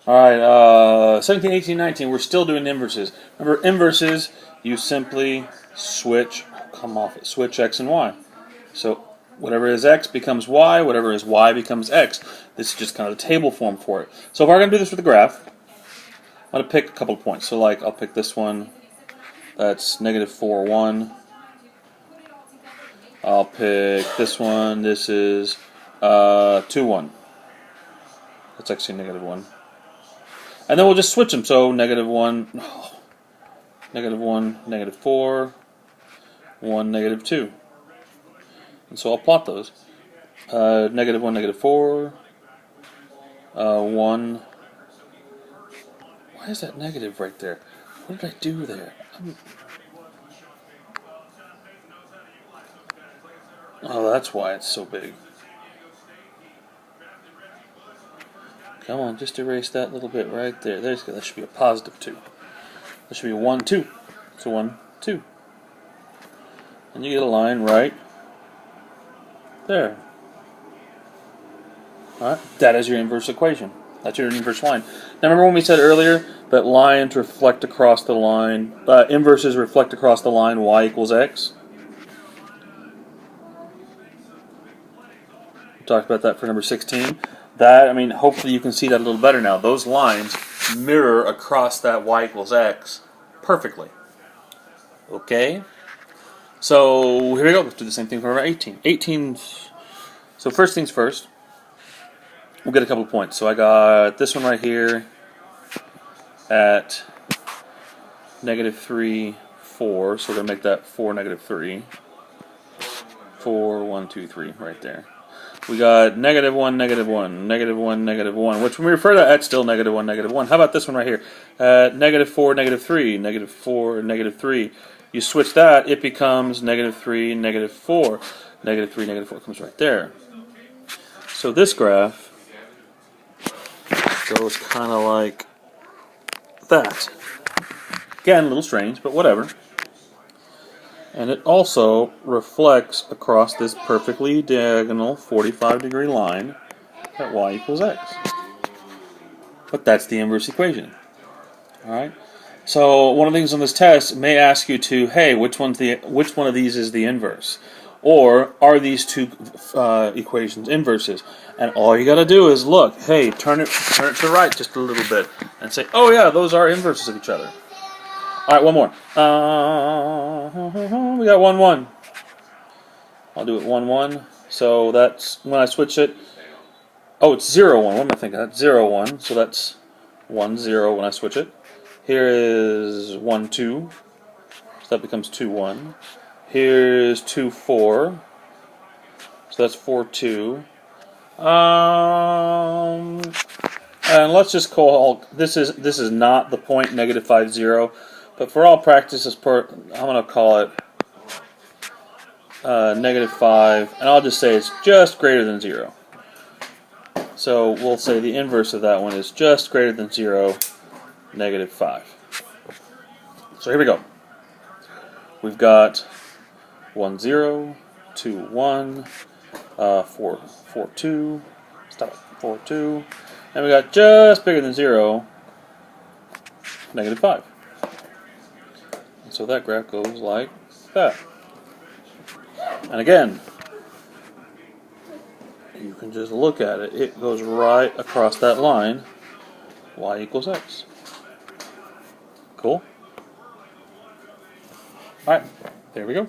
Alright, 17, 18, 19, we're still doing inverses. Remember, inverses, you simply switch, switch x and y. So whatever is x becomes y, whatever is y becomes x. This is just kind of the table form for it. So if I'm going to do this with a graph, I'm going to pick a couple of points. So like, I'll pick this one, that's negative 4, 1. I'll pick this one, this is 2, 1. That's actually negative 1. And then we'll just switch them. So negative 1, negative 1, negative 4, 1, negative 2. And so I'll plot those. Negative 1, negative 4, 1. Why is that negative right there? What did I do there? Oh, that's why it's so big. Come on, just erase that little bit right there. There's that should be a positive 2. That should be a 1, 2. So 1, 2. And you get a line right there. Alright, that is your inverse equation. That's your inverse line. Now remember when we said earlier that lines reflect across the line, inverses reflect across the line y equals x? We talked about that for number 16. That, I mean, hopefully you can see that a little better now. Those lines mirror across that y equals x perfectly. Okay? So here we go. Let's do the same thing for number 18. 18. So first things first, we'll get a couple of points. So I got this one right here at negative 3, 4. So we're going to make that 4, negative 3. 4, 1, 2, 3 right there. We got negative 1, negative 1, negative 1, negative 1, which when we refer to that, that's still negative 1, negative 1. How about this one right here? Negative 4, negative 3, negative 4, negative 3. You switch that, it becomes negative 3, negative 4. Negative 3, negative 4 comes right there. So this graph goes kind of like that. Again, a little strange, but whatever. And it also reflects across this perfectly diagonal 45-degree line at y equals x. But that's the inverse equation. Alright? So one of the things on this test may ask you to, hey, which one of these is the inverse? Or are these two equations inverses? And all you got to do is look, hey, turn it to the right just a little bit and say, oh yeah, those are inverses of each other. Alright, one more. We got 1, 1. I'll do it 1, 1. So that's when I switch it. Oh, it's 0, 1. What am I thinking? That's 0, 1. So that's 1, 0 when I switch it. Here is 1, 2. So that becomes 2, 1. Here's 2, 4. So that's 4, 2. And let's just call this is not the point negative 5, 0. But for all practices, I'm going to call it negative 5, and I'll just say it's just greater than 0. So we'll say the inverse of that one is just greater than 0, negative 5. So here we go. We've got 1, 0, 2, 1, 4, 4, 2, stop, 4, 2, and we got just bigger than 0, negative 5. So that graph goes like that. And again, you can just look at it. It goes right across that line, y equals x. Cool? Alright, there we go.